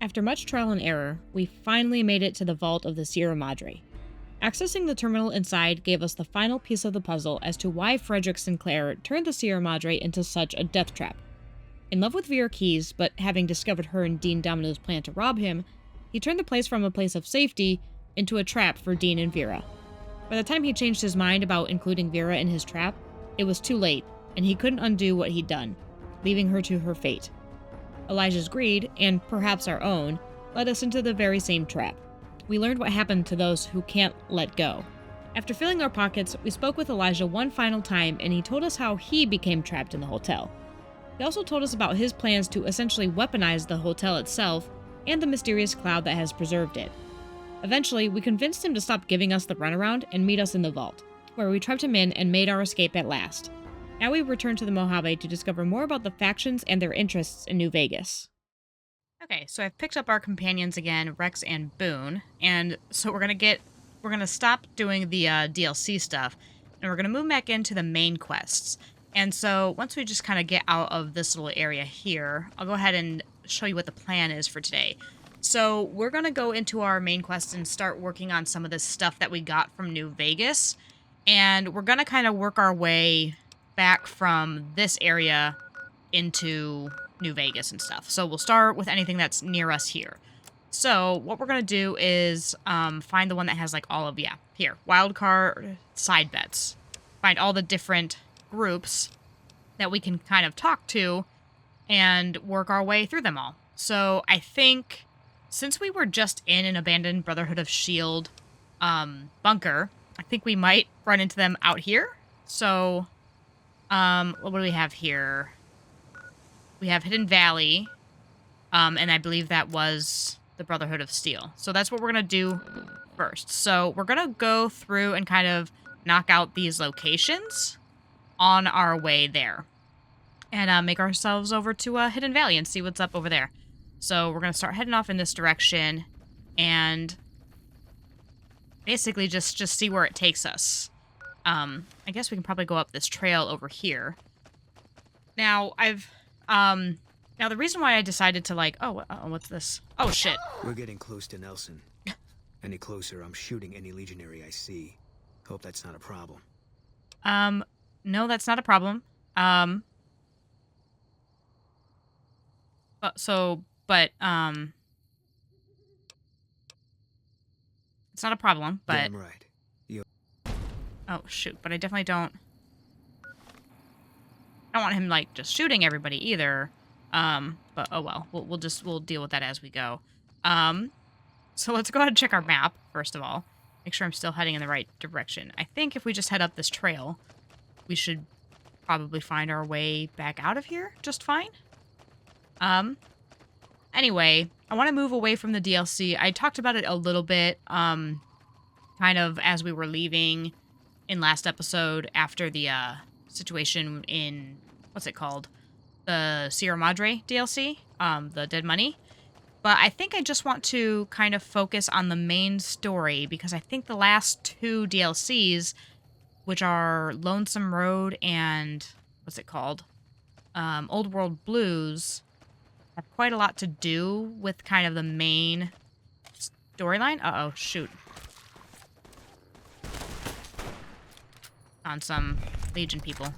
After much trial and error, we finally made it to the vault of the Sierra Madre. Accessing the terminal inside gave us the final piece of the puzzle as to why Frederick Sinclair turned the Sierra Madre into such a death trap. In love with Vera Keyes, but having discovered her and Dean Domino's plan to rob him, he turned the place from a place of safety into a trap for Dean and Vera. By the time he changed his mind about including Vera in his trap, it was too late, and he couldn't undo what he'd done, leaving her to her fate. Elijah's greed, and perhaps our own, led us into the very same trap. We learned what happened to those who can't let go. After filling our pockets, we spoke with Elijah one final time, and he told us how he became trapped in the hotel. He also told us about his plans to essentially weaponize the hotel itself and the mysterious cloud that has preserved it. Eventually, we convinced him to stop giving us the runaround and meet us in the vault, where we trapped him in and made our escape at last. Now we return to the Mojave to discover more about the factions and their interests in New Vegas. Okay, so I've picked up our companions again, Rex and Boone, and so we're gonna stop doing the DLC stuff, and we're gonna move back into the main quests. And so once we just kind of get out of this little area here, I'll go ahead and show you what the plan is for today. So we're gonna go into our main quest and start working on some of this stuff that we got from New Vegas, and we're gonna kind of work our way back from this area into New Vegas and stuff. So we'll start with anything that's near us here. So what we're going to do is find the one that has like all of, here, wildcard side bets. Find all the different groups that we can kind of talk to and work our way through them all. So I think since we were just in an abandoned Brotherhood of Steel bunker, I think we might run into them out here. So what do we have here? We have Hidden Valley, and I believe that was the Brotherhood of Steel. So that's what we're going to do first. So we're going to go through and kind of knock out these locations on our way there. And make ourselves over to Hidden Valley and see what's up over there. So we're going to start heading off in this direction and basically just see where it takes us. I guess we can probably go up this trail over here. Now, now the reason why I decided to what's this? Oh, shit. We're getting close to Nelson. Any closer, I'm shooting any legionary I see. Hope that's not a problem. No, that's not a problem. It's not a problem, but... Damn right. Oh, shoot, but I definitely don't want him, like, just shooting everybody either. But oh well. We'll deal with that as we go. So let's go ahead and check our map, first of all. Make sure I'm still heading in the right direction. I think if we just head up this trail, we should probably find our way back out of here just fine. Anyway, I want to move away from the DLC. I talked about it a little bit, kind of as we were leaving in last episode after the situation in, what's it called? The Sierra Madre DLC, the Dead Money. But I think I just want to kind of focus on the main story because I think the last two DLCs, which are Lonesome Road and, what's it called? Old World Blues, have quite a lot to do with kind of the main storyline. Uh-oh, shoot. On some Legion people.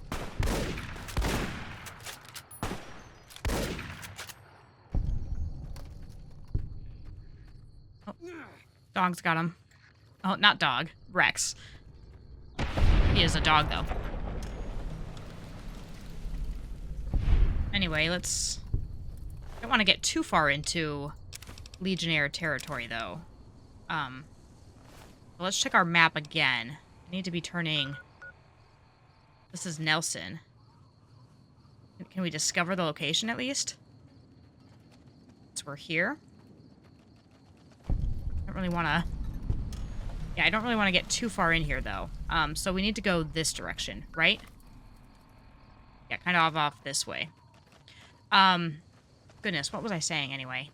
Oh, dog's got him. Oh, not dog. Rex. He is a dog, though. Anyway, let's... I don't want to get too far into Legionnaire territory, though. Let's check our map again. I need to be turning... This is Nelson. Can we discover the location, at least? So we're here. I don't really want to... Yeah, I don't really want to get too far in here, though. So we need to go this direction, right? Yeah, kind of off this way. Goodness, what was I saying, anyway?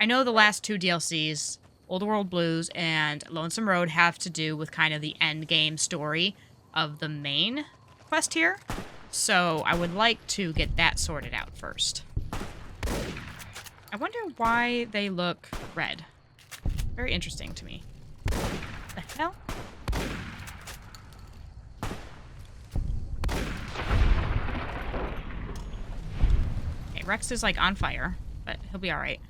I know the last two DLCs... Old World Blues and Lonesome Road have to do with kind of the end game story of the main quest here. So I would like to get that sorted out first. I wonder why they look red. Very interesting to me. The hell? Okay, Rex is like on fire, but he'll be alright.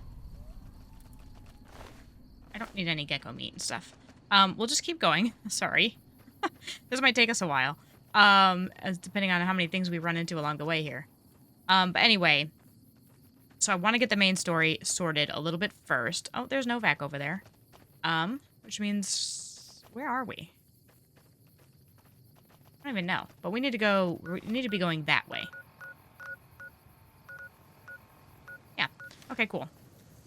I don't need any gecko meat and stuff. We'll just keep going. Sorry. This might take us a while. As depending on how many things we run into along the way here. But anyway, so I want to get the main story sorted a little bit first. Oh, there's Novak over there. Which means, where are we? I don't even know, but we need to be going that way. Yeah. Okay, cool.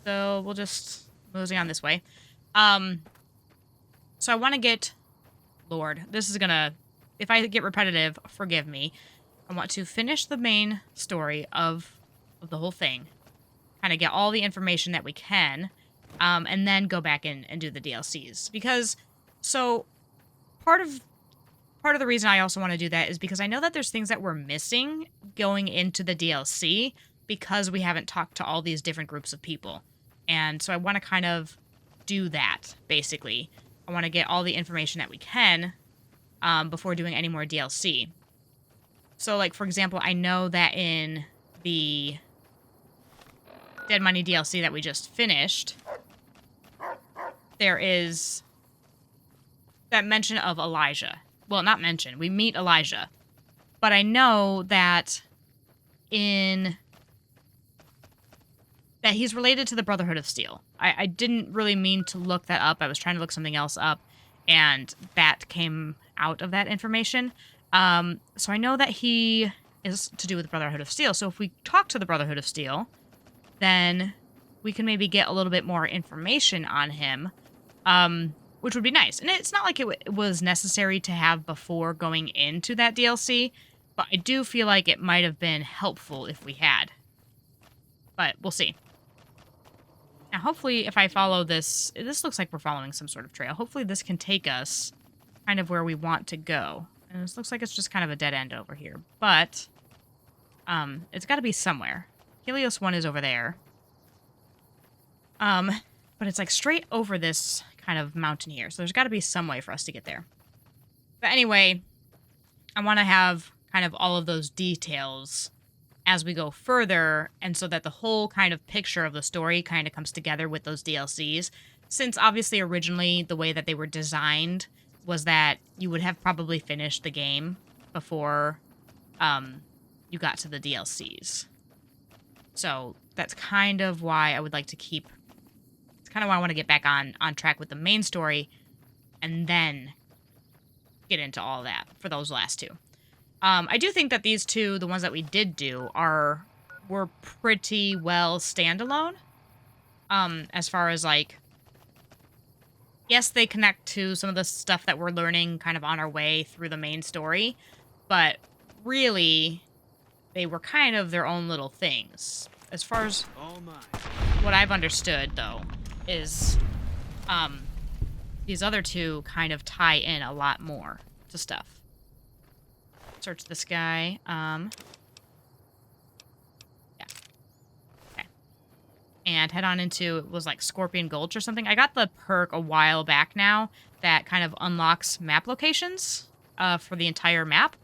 So we'll just mosey on this way. So I want to get, Lord, this is gonna, if I get repetitive, forgive me. I want to finish the main story of the whole thing. Kind of get all the information that we can, and then go back in and do the DLCs. Because, so, part of the reason I also want to do that is because I know that there's things that we're missing going into the DLC because we haven't talked to all these different groups of people. And so I want to kind of do that, basically. I want to get all the information that we can before doing any more DLC. So, like, for example, I know that in the Dead Money DLC that we just finished, there is that mention of Elijah. Well, not mention. We meet Elijah. But I know that that he's related to the Brotherhood of Steel. I didn't really mean to look that up. I was trying to look something else up, and that came out of that information. So I know that he is to do with the Brotherhood of Steel. So if we talk to the Brotherhood of Steel, then we can maybe get a little bit more information on him, which would be nice. And it's not like it was necessary to have before going into that DLC, but I do feel like it might have been helpful if we had. But we'll see. Now, hopefully, if I follow this looks like we're following some sort of trail. Hopefully, this can take us kind of where we want to go. And this looks like it's just kind of a dead end over here. But, it's got to be somewhere. Helios 1 is over there. But it's like straight over this kind of mountain here. So there's got to be some way for us to get there. But anyway, I want to have kind of all of those details as we go further, and so that the whole kind of picture of the story kind of comes together with those DLCs. Since obviously originally the way that they were designed was that you would have probably finished the game before you got to the DLCs. So that's kind of why I would like to keep... It's kind of why I want to get back on track with the main story and then get into all that for those last two. I do think that these two, the ones that we did do, were pretty well standalone. As far as, like... Yes, they connect to some of the stuff that we're learning kind of on our way through the main story. But really, they were kind of their own little things. As far as what I've understood, though, is these other two kind of tie in a lot more to stuff. Search this guy. Yeah. Okay. And head on into, it was like Scorpion Gulch or something. I got the perk a while back now that kind of unlocks map locations for the entire map.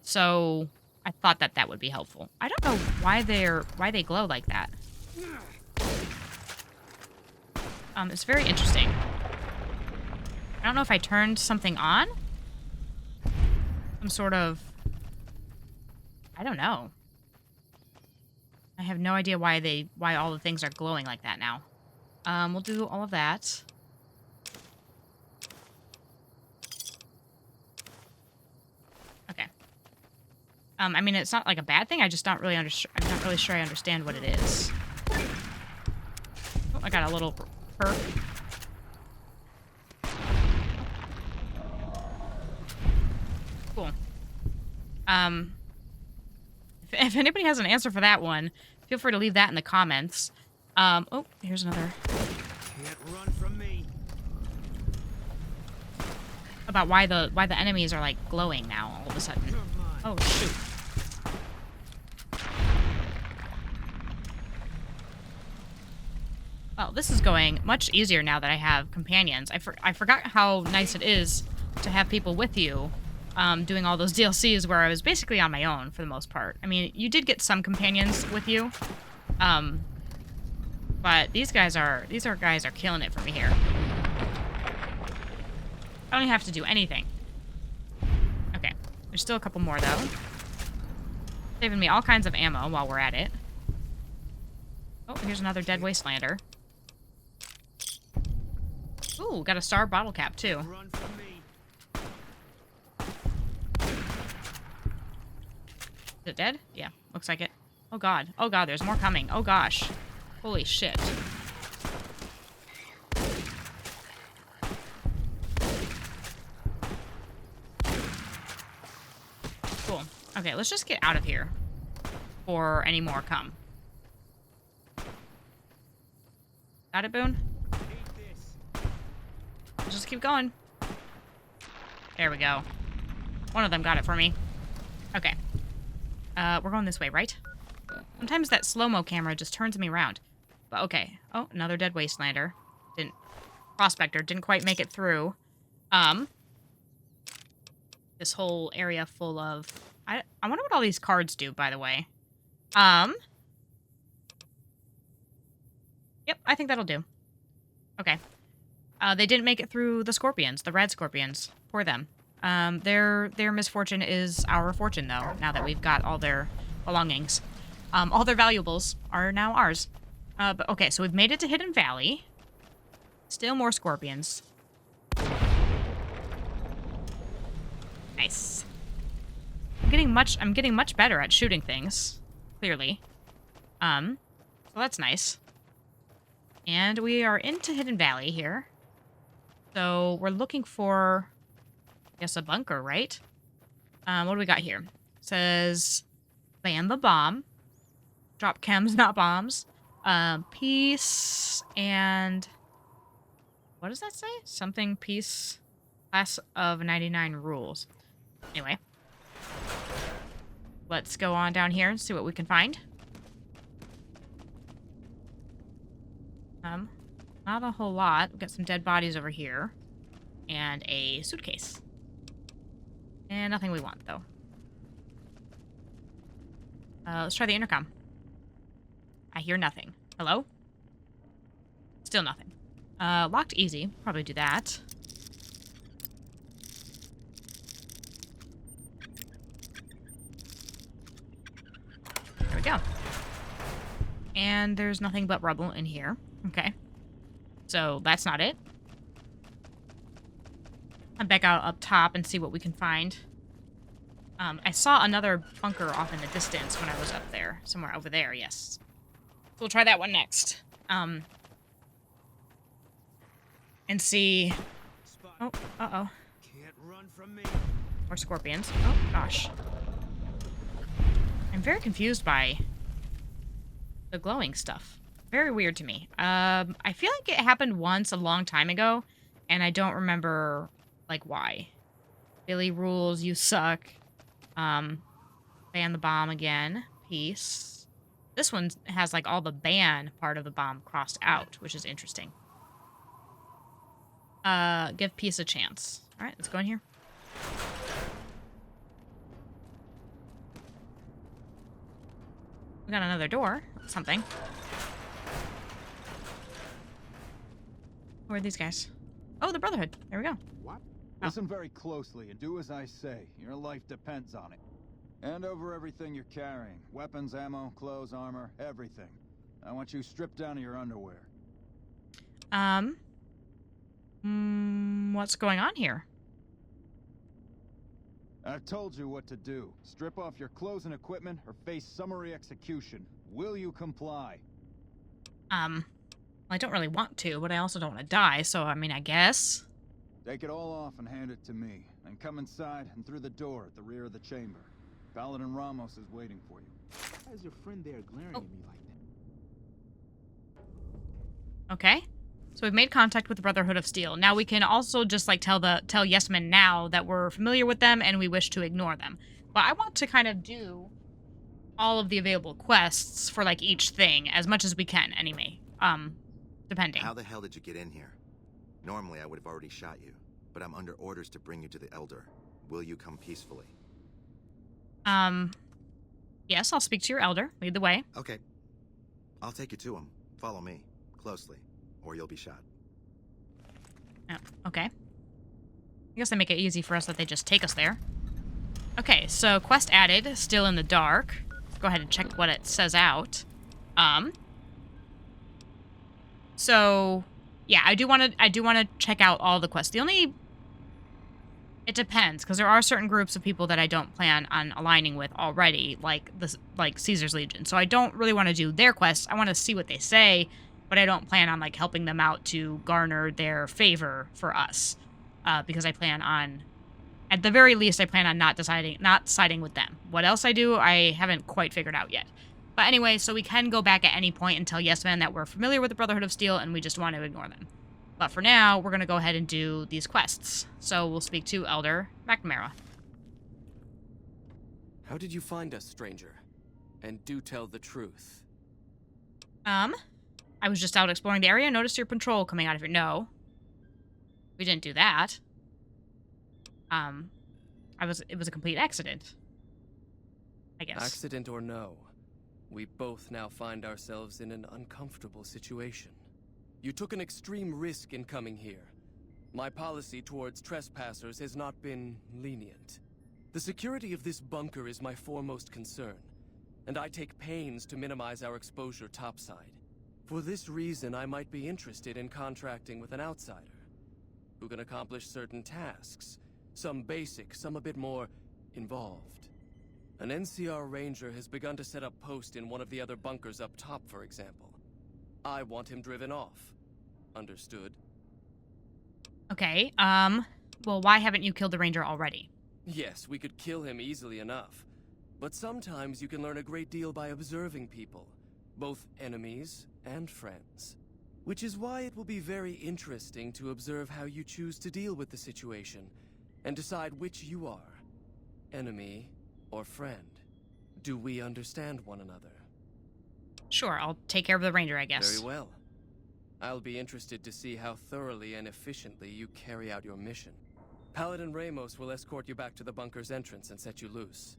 So I thought that that would be helpful. I don't know why they glow like that. It's very interesting. I don't know if I turned something on. Some sort of... I don't know. I have no idea why all the things are glowing like that now. We'll do all of that. Okay. I mean, it's not like a bad thing. I just I'm not really sure I understand what it is. Oh, I got a little perk. Cool. If anybody has an answer for that one, feel free to leave that in the comments. Oh, here's another. Can't run from me. About why the enemies are like glowing now all of a sudden. Oh shoot. Well, this is going much easier now that I have companions. I forgot how nice it is to have people with you, doing all those DLCs where I was basically on my own for the most part. I mean, you did get some companions with you, but these guys are killing it for me here. I don't even have to do anything. Okay, there's still a couple more though. Saving me all kinds of ammo while we're at it. Oh, here's another dead wastelander. Ooh, got a star bottle cap, too. Run from me. Is it dead? Yeah, looks like it. Oh, God. Oh, God, there's more coming. Oh, gosh. Holy shit. Cool. Okay, let's just get out of here before any more come. Got it, Boone? Just keep going. There we go. One of them got it for me. Okay. We're going this way, right? Sometimes that slow-mo camera just turns me around. But okay. Oh, another dead wastelander. Prospector didn't quite make it through. This whole area full of... I wonder what all these cards do, by the way. Yep, I think that'll do. Okay. They didn't make it through the scorpions, the red scorpions. Poor them. Their misfortune is our fortune, though, now that we've got all their belongings. All their valuables are now ours. But okay, so we've made it to Hidden Valley. Still more scorpions. Nice. I'm getting much better at shooting things, clearly. So that's nice. And we are into Hidden Valley here. So we're looking for, I guess, a bunker, right? What do we got here? It says, ban the bomb. Drop chems, not bombs. Peace and... What does that say? Something peace. Class of 99 rules. Anyway. Let's go on down here and see what we can find. Not a whole lot. We've got some dead bodies over here. And a suitcase. And nothing we want, though. Let's try the intercom. I hear nothing. Hello? Still nothing. Locked easy. Probably do that. There we go. And there's nothing but rubble in here. Okay. So that's not it. I'll back out up top and see what we can find. I saw another bunker off in the distance when I was up there. Somewhere over there, yes. So we'll try that one next. And see... Oh, uh-oh. Can't run from me. More scorpions. Oh, gosh. I'm very confused by the glowing stuff. Very weird to me. I feel like it happened once a long time ago, and I don't remember, like, why. Billy rules, you suck. Ban the bomb again. Peace. This one has, like, all the ban part of the bomb crossed out, which is interesting. Give peace a chance. Alright, let's go in here. We got another door. Something. Who are these guys? Oh, the Brotherhood. There we go. What? Oh. Listen very closely and do as I say. Your life depends on it. Hand over everything you're carrying. Weapons, ammo, clothes, armor, everything. I want you stripped down to your underwear. What's going on here? I've told you what to do. Strip off your clothes and equipment or face summary execution. Will you comply? Well, I don't really want to, but I also don't want to die, so, I mean, I guess. Take it all off and hand it to me. Then come inside and through the door at the rear of the chamber. Paladin Ramos is waiting for you. Why is your friend there glaring at me like that? Okay. So we've made contact with the Brotherhood of Steel. Now we can also just, like, tell Yes Men now that we're familiar with them and we wish to ignore them. But I want to kind of do all of the available quests for, like, each thing as much as we can, anyway. depending. How the hell did you get in here? Normally, I would have already shot you, but I'm under orders to bring you to the Elder. Will you come peacefully? Yes, I'll speak to your elder. Lead the way. Okay. I'll take you to him. Follow me. Closely. Or you'll be shot. Oh, okay. I guess they make it easy for us that they just take us there. Okay, so quest added, still in the dark. Let's go ahead and check what it says out. So yeah, I do want to check out all the quests. It depends, because there are certain groups of people that I don't plan on aligning with already, like Caesar's Legion. So I don't really want to do their quests. I want to see what they say, but I don't plan on like helping them out to garner their favor for us, because I plan on, at the very least, I plan on not siding with them. What else I do, I haven't quite figured out yet. But anyway, so we can go back at any point and tell Yes Man that we're familiar with the Brotherhood of Steel and we just want to ignore them. But for now, we're going to go ahead and do these quests. So we'll speak to Elder McNamara. How did you find us, stranger? And do tell the truth. I was just out exploring the area and noticed your patrol coming out of here. No. We didn't do that. It was a complete accident, I guess. Accident or no, we both now find ourselves in an uncomfortable situation. You took an extreme risk in coming here. My policy towards trespassers has not been lenient. The security of this bunker is my foremost concern, and I take pains to minimize our exposure topside. For this reason, I might be interested in contracting with an outsider who can accomplish certain tasks, some basic, some a bit more involved. An NCR ranger has begun to set up post in one of the other bunkers up top, for example. I want him driven off. Understood? Okay, well, why haven't you killed the ranger already? Yes, we could kill him easily enough. But sometimes you can learn a great deal by observing people, both enemies and friends. Which is why it will be very interesting to observe how you choose to deal with the situation, and decide which you are, enemy or friend. Do we understand one another? Sure, I'll take care of the ranger, I guess. Very well. I'll be interested to see how thoroughly and efficiently you carry out your mission. Paladin Ramos will escort you back to the bunker's entrance and set you loose.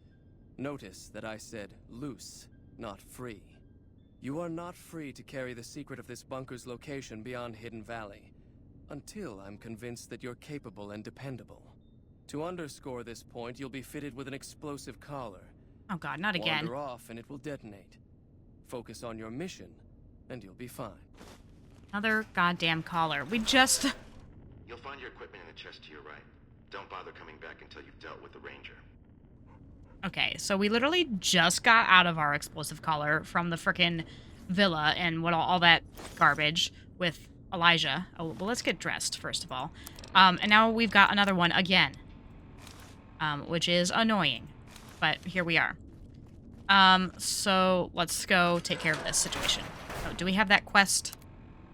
Notice that I said loose, not free. You are not free to carry the secret of this bunker's location beyond Hidden Valley, until I'm convinced that you're capable and dependable. To underscore this point, you'll be fitted with an explosive collar. Oh god, not again. Wander off and it will detonate. Focus on your mission, and you'll be fine. Another goddamn collar. We just... You'll find your equipment in the chest to your right. Don't bother coming back until you've dealt with the ranger. Okay, so we literally just got out of our explosive collar from the frickin' villa and what all that garbage with Elijah. Oh, well, let's get dressed, first of all. And now we've got another one again. Which is annoying. But here we are. So let's go take care of this situation. Oh, do we have that quest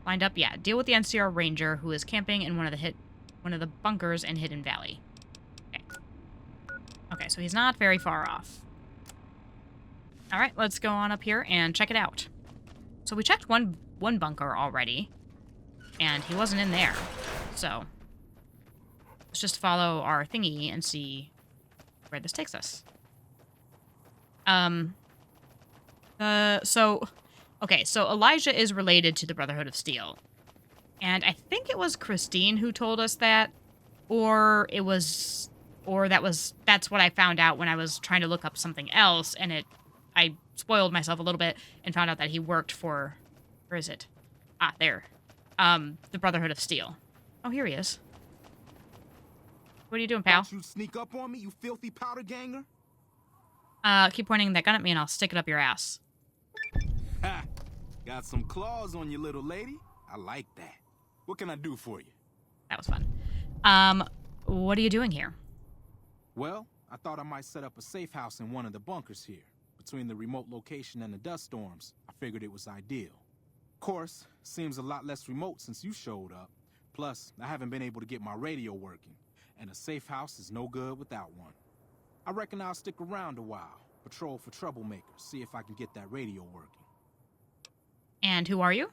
lined up? Yeah, deal with the NCR ranger who is camping in one of the bunkers in Hidden Valley. Okay. Okay, so he's not very far off. All right, let's go on up here and check it out. So we checked one bunker already, and he wasn't in there. So let's just follow our thingy and see where this takes us. Okay, so Elijah is related to the Brotherhood of Steel. And I think it was Christine who told us that, that's what I found out when I was trying to look up something else, and I spoiled myself a little bit and found out that he worked for, where is it? Ah, there. The Brotherhood of Steel. Oh, here he is. What are you doing, pal? Don't you sneak up on me, you filthy powder ganger? Keep pointing that gun at me and I'll stick it up your ass. Ha! Got some claws on you, little lady. I like that. What can I do for you? That was fun. What are you doing here? Well, I thought I might set up a safe house in one of the bunkers here. Between the remote location and the dust storms, I figured it was ideal. Of course, seems a lot less remote since you showed up. Plus, I haven't been able to get my radio working, and a safe house is no good without one. I reckon I'll stick around a while, patrol for troublemakers, see if I can get that radio working. And who are you?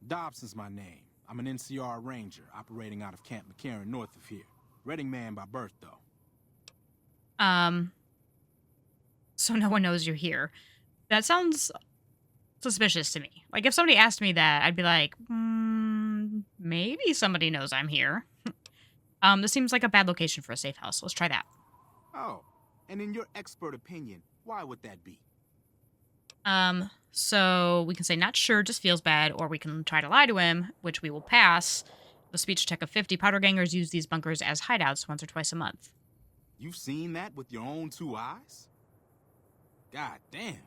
Dobson's my name. I'm an NCR ranger operating out of Camp McCarran north of here. Reading man by birth, though. So no one knows you're here. That sounds suspicious to me. Like, if somebody asked me that, I'd be like, maybe somebody knows I'm here. This seems like a bad location for a safe house. Let's try that. Oh, and in your expert opinion, why would that be? So we can say not sure, just feels bad, or we can try to lie to him, which we will pass. The speech check of 50. Powder gangers use these bunkers as hideouts once or twice a month. You've seen that with your own 2 eyes? God damn.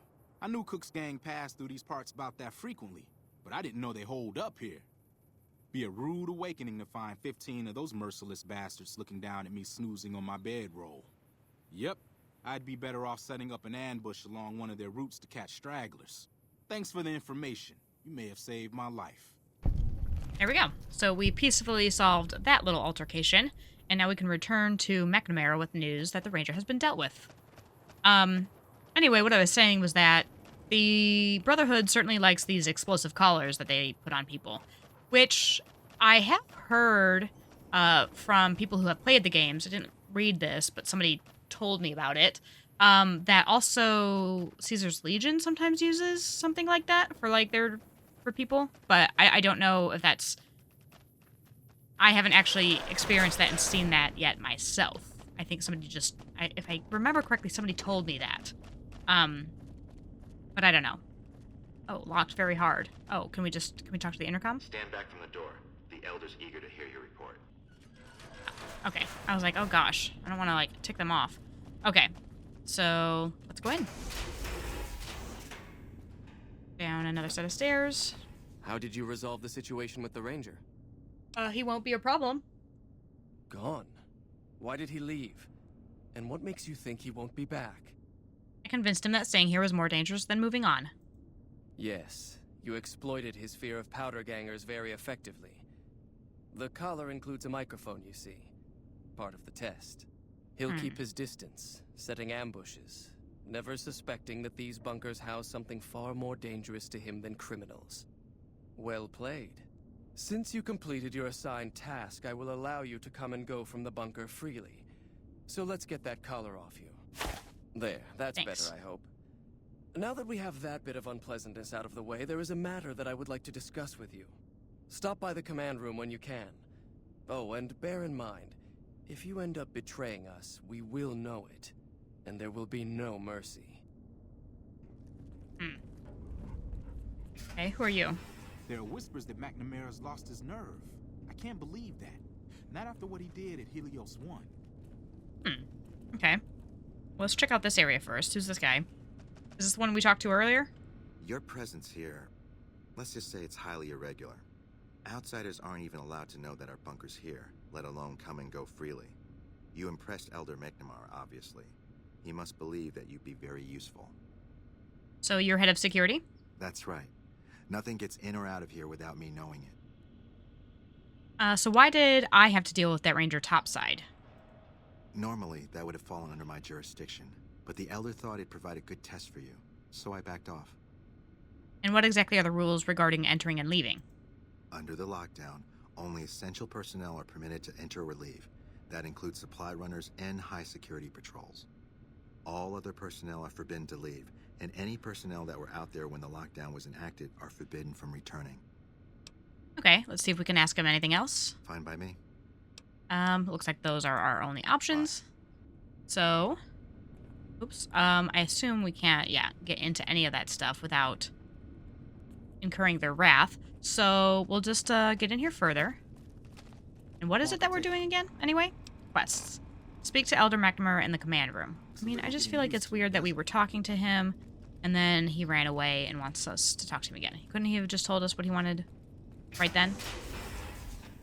I knew Cook's gang passed through these parts about that frequently, but I didn't know they holed up here. Be a rude awakening to find 15 of those merciless bastards looking down at me snoozing on my bedroll. Yep, I'd be better off setting up an ambush along one of their routes to catch stragglers. Thanks for the information. You may have saved my life. There we go. So we peacefully solved that little altercation, and now we can return to McNamara with news that the ranger has been dealt with. Anyway, what I was saying was that the Brotherhood certainly likes these explosive collars that they put on people, which I have heard from people who have played the games. I didn't read this, but somebody told me about it. That also Caesar's Legion sometimes uses something like that for people, but I don't know if that's... I haven't actually experienced that and seen that yet myself. I think somebody just... if I remember correctly, somebody told me that. But I don't know. Oh, locked very hard. Oh, can we talk to the intercom? Stand back from the door. The Elder's eager to hear your report. Okay. I was like, oh gosh. I don't want to, like, tick them off. Okay. So, let's go in. Down another set of stairs. How did you resolve the situation with the ranger? He won't be a problem. Gone. Why did he leave? And what makes you think he won't be back? I convinced him that staying here was more dangerous than moving on. Yes, you exploited his fear of powder gangers very effectively. The collar includes a microphone, you see. Part of the test. He'll keep his distance, setting ambushes, never suspecting that these bunkers house something far more dangerous to him than criminals. Well played. Since you completed your assigned task, I will allow you to come and go from the bunker freely. So let's get that collar off you. There, that's Thanks. better, I hope. Now that we have that bit of unpleasantness out of the way, there is a matter that I would like to discuss with you. Stop by the command room when you can. Oh, and bear in mind, if you end up betraying us, we will know it, and there will be no mercy. Okay, who are you? There are whispers that McNamara's lost his nerve. I can't believe that. Not after what he did at Helios 1. Okay. Let's check out this area first. Who's this guy? Is this the one we talked to earlier? Your presence here, let's just say it's highly irregular. Outsiders aren't even allowed to know that our bunker's here, let alone come and go freely. You impressed Elder McNamara, obviously. He must believe that you'd be very useful. So you're head of security? That's right. Nothing gets in or out of here without me knowing it. So why did I have to deal with that ranger topside? Normally, that would have fallen under my jurisdiction, but the Elder thought it provided good test for you, so I backed off. And what exactly are the rules regarding entering and leaving? Under the lockdown, only essential personnel are permitted to enter or leave. That includes supply runners and high-security patrols. All other personnel are forbidden to leave, and any personnel that were out there when the lockdown was enacted are forbidden from returning. Okay, let's see if we can ask him anything else. Fine by me. Looks like those are our only options. So, oops, I assume we can't, get into any of that stuff without incurring their wrath. So, we'll just, get in here further. And what is it that we're doing again, anyway? Quests. Speak to Elder McNamara in the command room. I mean, I just feel like it's weird that we were talking to him, and then he ran away and wants us to talk to him again. Couldn't he have just told us what he wanted right then?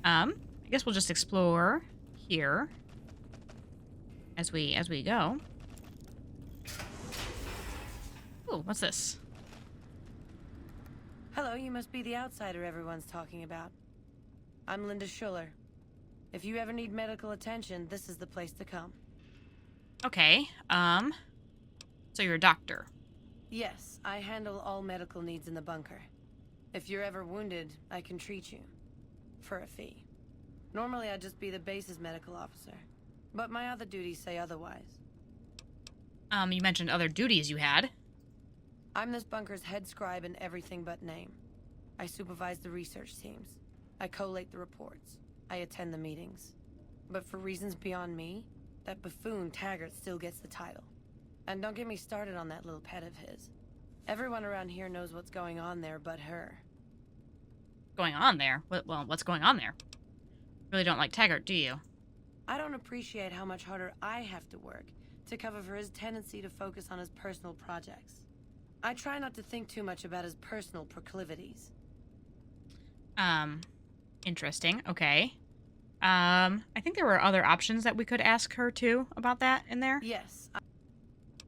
I guess we'll just explore here as we go. Ooh, what's this? Hello, you must be the outsider everyone's talking about. I'm Linda Schuller. If you ever need medical attention, this is the place to come. Okay, so you're a doctor. Yes, I handle all medical needs in the bunker. If you're ever wounded, I can treat you. For a fee. Normally I'd just be the base's medical officer. But my other duties say otherwise. You mentioned other duties you had. I'm this bunker's head scribe in everything but name. I supervise the research teams. I collate the reports. I attend the meetings. But for reasons beyond me, that buffoon Taggart still gets the title. And don't get me started on that little pet of his. Everyone around here knows what's going on there but her. Going on there? Well, what's going on there? Really don't like Taggart, do you? I don't appreciate how much harder I have to work to cover for his tendency to focus on his personal projects. I try not to think too much about his personal proclivities. Interesting. Okay. I think there were other options that we could ask her too about that in there. Yes.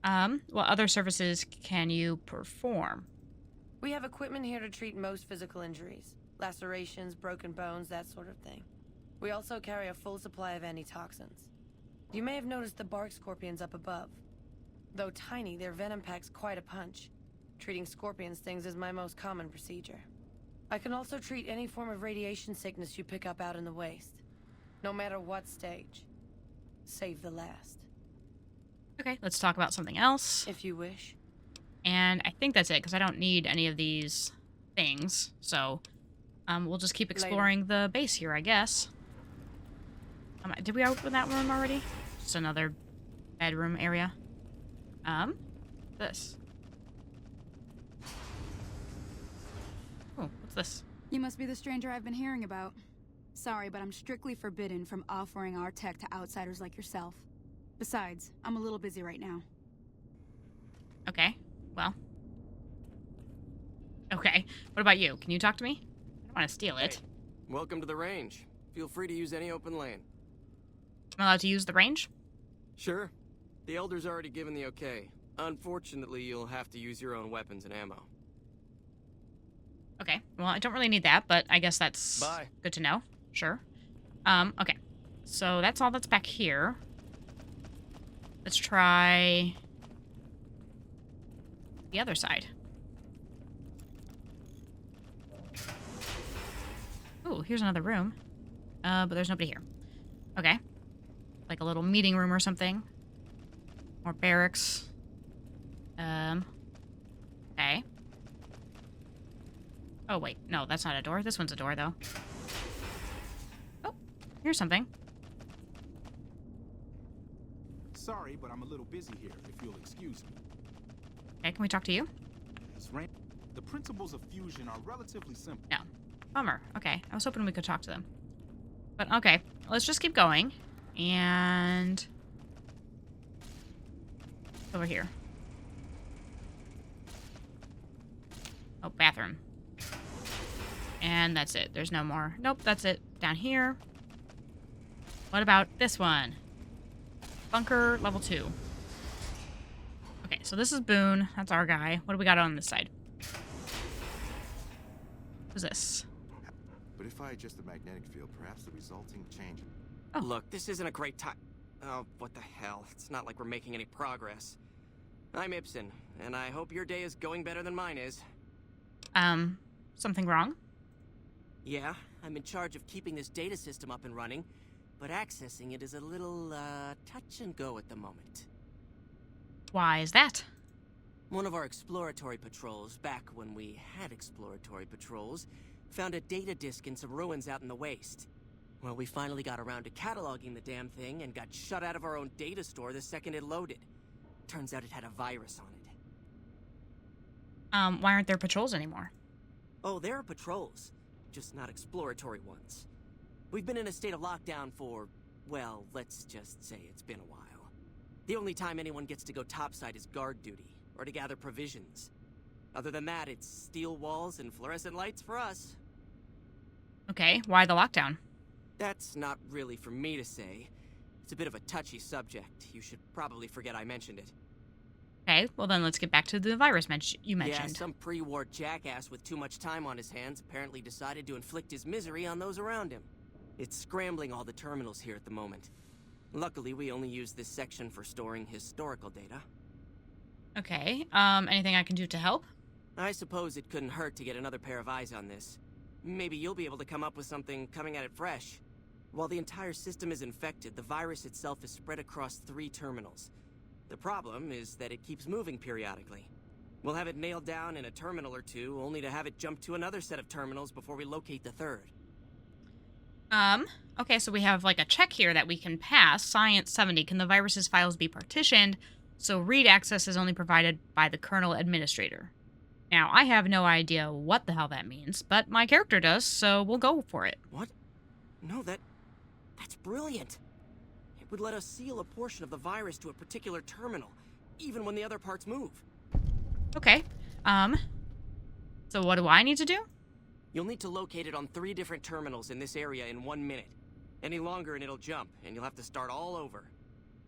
What other services can you perform? We have equipment here to treat most physical injuries. Lacerations, broken bones, that sort of thing. We also carry a full supply of antitoxins. You may have noticed the bark scorpions up above. Though tiny, their venom packs quite a punch. Treating scorpion stings is my most common procedure. I can also treat any form of radiation sickness you pick up out in the waste. No matter what stage. Save the last. Okay, let's talk about something else. If you wish. And I think that's it, because I don't need any of these things. So, we'll just keep exploring the base here, I guess. Did we open that room already? Just another bedroom area. This. Oh, what's this? You must be the stranger I've been hearing about. Sorry, but I'm strictly forbidden from offering our tech to outsiders like yourself. Besides, I'm a little busy right now. Okay, well. Okay, what about you? Can you talk to me? I don't want to steal it. Hey, welcome to the range. Feel free to use any open lane. I'm allowed to use the range? Sure. The Elder's already given the okay. Unfortunately, you'll have to use your own weapons and ammo. Okay, well, I don't really need that, but I guess that's Bye. good to know. Sure. Okay. So that's all that's back here. Let's try the other side. Ooh, here's another room. But there's nobody here. Okay. Like a little meeting room or something. More barracks. Okay. Oh, wait. No, that's not a door. This one's a door, though. Oh, here's something. Sorry, but I'm a little busy here, if you'll excuse me. Okay, can we talk to you? The principles of fusion are relatively simple. No. Bummer. Okay, I was hoping we could talk to them. But, okay, let's just keep going. And... over here. Oh, bathroom. And that's it. There's no more. Nope, that's it. Down here. What about this one? Bunker level 2. Okay, so this is Boone. That's our guy. What do we got on this side? Who's this? But if I adjust the magnetic field, perhaps the resulting change... Oh. Look, this isn't a great time. Oh, what the hell. It's not like we're making any progress. I'm Ibsen, and I hope your day is going better than mine is. Something wrong? Yeah, I'm in charge of keeping this data system up and running, but accessing it is a little, touch and go at the moment. Why is that? One of our exploratory patrols, back when we had exploratory patrols, found a data disk in some ruins out in the waste. Well, we finally got around to cataloging the damn thing and got shut out of our own data store the second it loaded. Turns out it had a virus on it. Why aren't there patrols anymore? Oh, there are patrols, just not exploratory ones. We've been in a state of lockdown for, well, let's just say it's been a while. The only time anyone gets to go topside is guard duty, or to gather provisions. Other than that, it's steel walls and fluorescent lights for us. Okay, why the lockdown? That's not really for me to say. It's a bit of a touchy subject. You should probably forget I mentioned it. Okay, well then let's get back to the virus you mentioned. Yeah, some pre-war jackass with too much time on his hands apparently decided to inflict his misery on those around him. It's scrambling all the terminals here at the moment. Luckily, we only use this section for storing historical data. Okay, anything I can do to help? I suppose it couldn't hurt to get another pair of eyes on this. Maybe you'll be able to come up with something coming at it fresh. While the entire system is infected, the virus itself is spread across 3 terminals. The problem is that it keeps moving periodically. We'll have it nailed down in a terminal or 2, only to have it jump to another set of terminals before we locate the 3rd. Okay, so we have like a check here that we can pass. Science 70, can the virus's files be partitioned so read access is only provided by the kernel administrator? Now, I have no idea what the hell that means, but my character does, so we'll go for it. What? No, that's brilliant. It would let us seal a portion of the virus to a particular terminal, even when the other parts move. Okay, so what do I need to do? You'll need to locate it on 3 different terminals in this area in 1 minute. Any longer and it'll jump, and you'll have to start all over.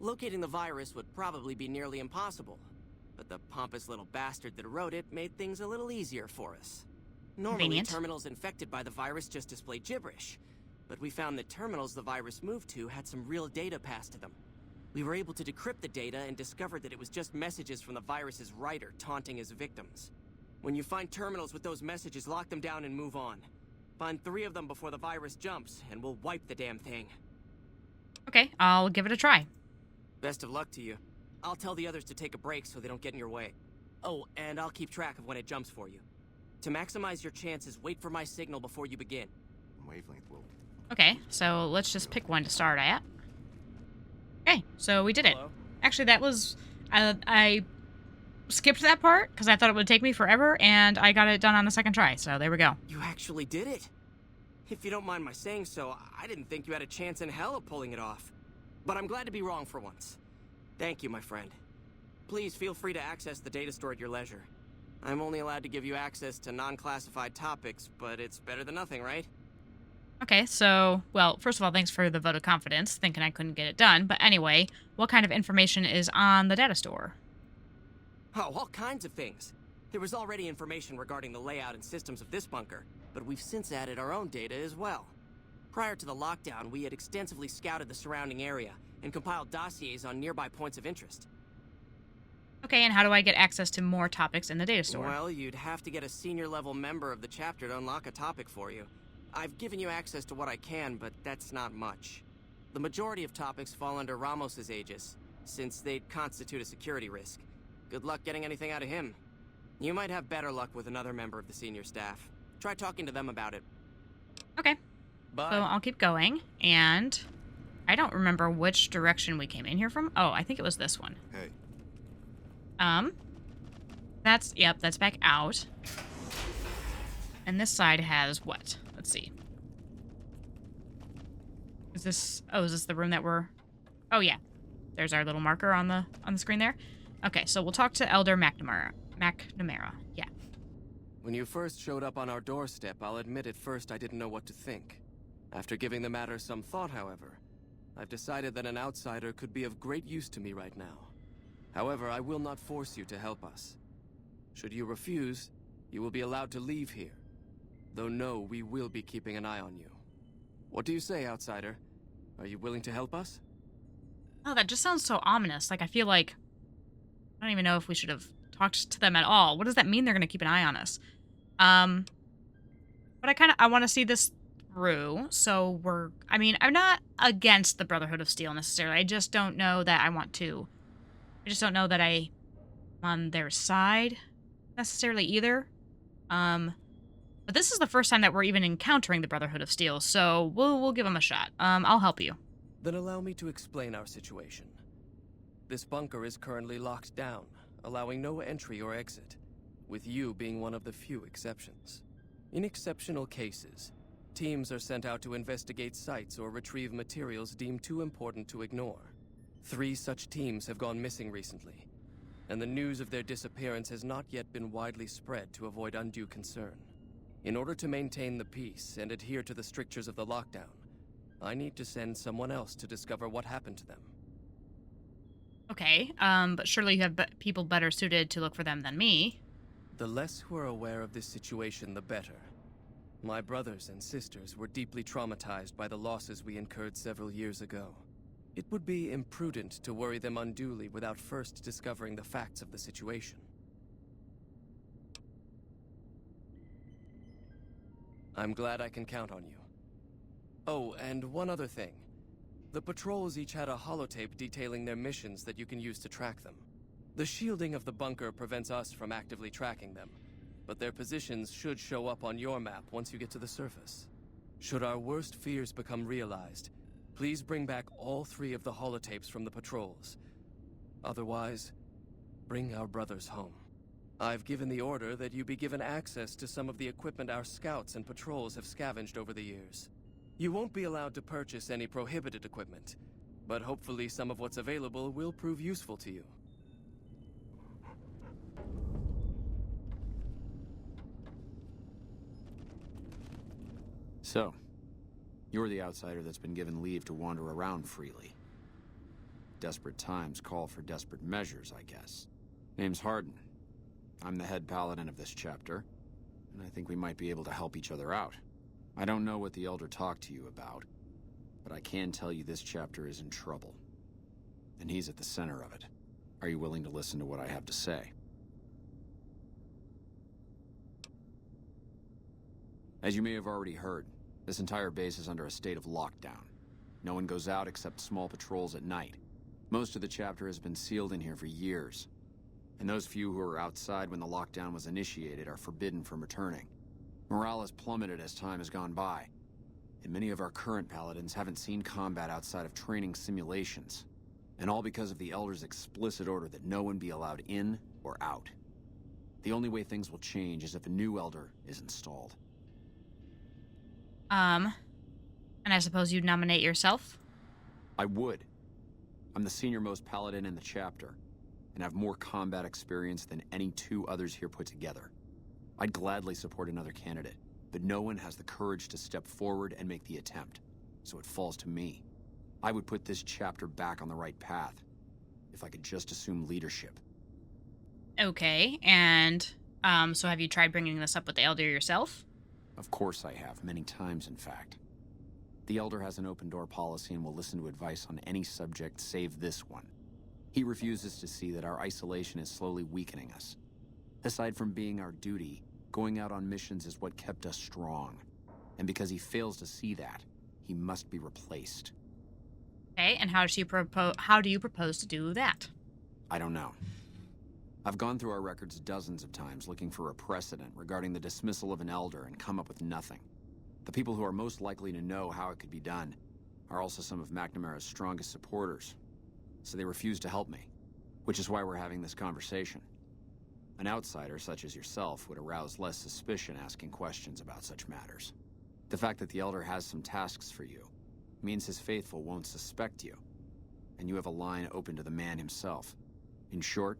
Locating the virus would probably be nearly impossible, but the pompous little bastard that wrote it made things a little easier for us. Normally, Convenient. terminals infected by the virus just display gibberish, but we found that terminals the virus moved to had some real data passed to them. We were able to decrypt the data and discovered that it was just messages from the virus's writer taunting his victims. When you find terminals with those messages, lock them down and move on. Find 3 of them before the virus jumps, and we'll wipe the damn thing. Okay, I'll give it a try. Best of luck to you. I'll tell the others to take a break so they don't get in your way. Oh, and I'll keep track of when it jumps for you. To maximize your chances, wait for my signal before you begin. Wavelength will... Okay, so let's just pick one to start at. Okay, so we did it. Hello? Actually, that was... I skipped that part because I thought it would take me forever, and I got it done on the 2nd try, so there we go. You actually did it. If you don't mind my saying so, I didn't think you had a chance in hell of pulling it off. But I'm glad to be wrong for once. Thank you, my friend. Please feel free to access the data store at your leisure. I'm only allowed to give you access to non-classified topics, but it's better than nothing, right? Okay, so, well, first of all, thanks for the vote of confidence, thinking I couldn't get it done. But anyway, what kind of information is on the data store? Oh, all kinds of things. There was already information regarding the layout and systems of this bunker, but we've since added our own data as well. Prior to the lockdown, we had extensively scouted the surrounding area and compiled dossiers on nearby points of interest. Okay, and how do I get access to more topics in the data store? Well, you'd have to get a senior-level member of the chapter to unlock a topic for you. I've given you access to what I can, but that's not much. The majority of topics fall under Ramos's aegis, since they'd constitute a security risk. Good luck getting anything out of him. You might have better luck with another member of the senior staff. Try talking to them about it. Okay, Bye. so I'll keep going, and I don't remember which direction we came in here from. Oh, I think it was this one. Hey. That's back out. And this side has what? Let's see. Is this the room that we're... Oh, yeah. There's our little marker on the screen there. Okay, so we'll talk to Elder McNamara. Yeah. When you first showed up on our doorstep, I'll admit at first I didn't know what to think. After giving the matter some thought, however, I've decided that an outsider could be of great use to me right now. However, I will not force you to help us. Should you refuse, you will be allowed to leave here. Though no, we will be keeping an eye on you. What do you say, outsider? Are you willing to help us? Oh, that just sounds so ominous. Like, I feel like... I don't even know if we should have talked to them at all. What does that mean they're going to keep an eye on us? But I want to see this through, so I'm not against the Brotherhood of Steel necessarily. I just don't know that I want to. I just don't know that I'm on their side necessarily either. But this is the first time that we're even encountering the Brotherhood of Steel, so we'll give them a shot. I'll help you. Then allow me to explain our situation. This bunker is currently locked down, allowing no entry or exit, with you being one of the few exceptions. In exceptional cases, teams are sent out to investigate sites or retrieve materials deemed too important to ignore. 3 such teams have gone missing recently, and the news of their disappearance has not yet been widely spread to avoid undue concern. In order to maintain the peace and adhere to the strictures of the lockdown, I need to send someone else to discover what happened to them. Okay, but surely you have people better suited to look for them than me. The less who are aware of this situation, the better. My brothers and sisters were deeply traumatized by the losses we incurred several years ago. It would be imprudent to worry them unduly without first discovering the facts of the situation. I'm glad I can count on you. Oh, and one other thing. The patrols each had a holotape detailing their missions that you can use to track them. The shielding of the bunker prevents us from actively tracking them, but their positions should show up on your map once you get to the surface. Should our worst fears become realized, please bring back all 3 of the holotapes from the patrols. Otherwise, bring our brothers home. I've given the order that you be given access to some of the equipment our scouts and patrols have scavenged over the years. You won't be allowed to purchase any prohibited equipment, but hopefully some of what's available will prove useful to you. So, you're the outsider that's been given leave to wander around freely. Desperate times call for desperate measures, I guess. Name's Hardin. I'm the head paladin of this chapter, and I think we might be able to help each other out. I don't know what the Elder talked to you about, but I can tell you this chapter is in trouble. And he's at the center of it. Are you willing to listen to what I have to say? As you may have already heard, this entire base is under a state of lockdown. No one goes out except small patrols at night. Most of the chapter has been sealed in here for years. And those few who were outside when the lockdown was initiated are forbidden from returning. Morale has plummeted as time has gone by, and many of our current paladins haven't seen combat outside of training simulations. And all because of the Elder's explicit order that no one be allowed in or out. The only way things will change is if a new Elder is installed. And I suppose you'd nominate yourself? I would. I'm the senior-most paladin in the chapter, and have more combat experience than any 2 others here put together. I'd gladly support another candidate, but no one has the courage to step forward and make the attempt, so it falls to me. I would put this chapter back on the right path, if I could just assume leadership. Okay, and, so have you tried bringing this up with the Elder yourself? Of course I have, many times in fact. The Elder has an open-door policy and will listen to advice on any subject save this one. He refuses to see that our isolation is slowly weakening us. Aside from being our duty, going out on missions is what kept us strong. And because he fails to see that, he must be replaced. Okay, and how do you propose to do that? I don't know. I've gone through our records dozens of times looking for a precedent regarding the dismissal of an Elder and come up with nothing. The people who are most likely to know how it could be done are also some of McNamara's strongest supporters, so they refuse to help me, which is why we're having this conversation. An outsider such as yourself would arouse less suspicion asking questions about such matters. The fact that the Elder has some tasks for you means his faithful won't suspect you, and you have a line open to the man himself. In short,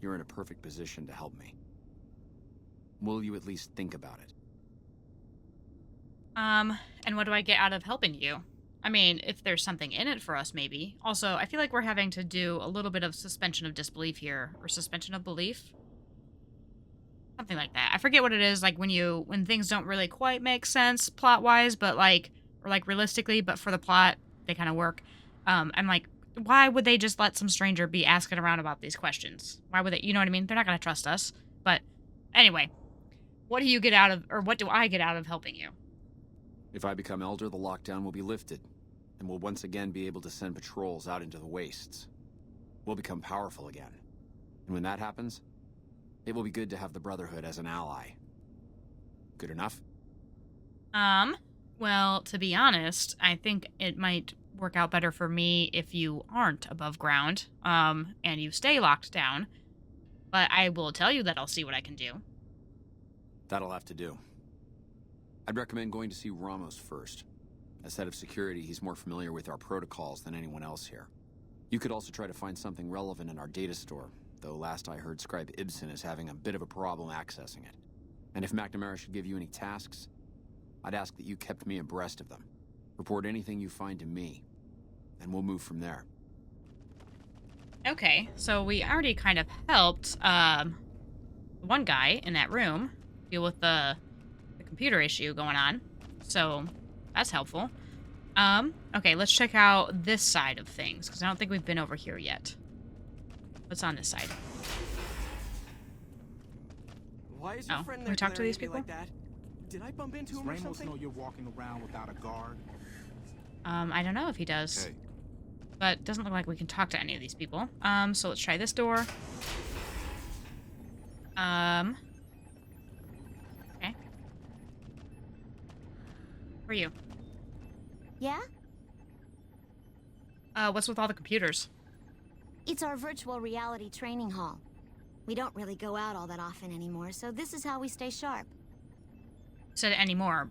you're in a perfect position to help me. Will you at least think about it? And what do I get out of helping you? I mean, if there's something in it for us, maybe. Also, I feel like we're having to do a little bit of suspension of disbelief here, or suspension of belief. Something like that. I forget what it is, like when things don't really quite make sense plot-wise, but or realistically, but for the plot, they kind of work. I'm like, why would they just let some stranger be asking around about these questions? Why would they, you know what I mean? They're not going to trust us. But anyway, what do you get out of, or what do I get out of helping you? If I become Elder, the lockdown will be lifted, and we'll once again be able to send patrols out into the wastes. We'll become powerful again. And when that happens, it will be good to have the Brotherhood as an ally. Good enough? Well, to be honest, I think it might work out better for me if you aren't above ground, and you stay locked down. But I will tell you that I'll see what I can do. That'll have to do. I'd recommend going to see Ramos first. As head of security, he's more familiar with our protocols than anyone else here. You could also try to find something relevant in our data store, though last I heard Scribe Ibsen is having a bit of a problem accessing it. And if McNamara should give you any tasks, I'd ask that you kept me abreast of them. Report anything you find to me, and we'll move from there. Okay, so we already kind of helped one guy in that room deal with the computer issue going on, so that's helpful. Okay, let's check out this side of things, because I don't think we've been over here yet. What's on this side? Why is your friend can we talk to these glaring people? at me like that? Did I bump into Does him or Ramos something? know you're walking around without a guard? I don't know if he does. Hey, But doesn't look like we can talk to any of these people. So let's try this door. Okay. Who are you? Yeah? What's with all the computers? It's our virtual reality training hall. We don't really go out all that often anymore, so this is how we stay sharp. Said anymore.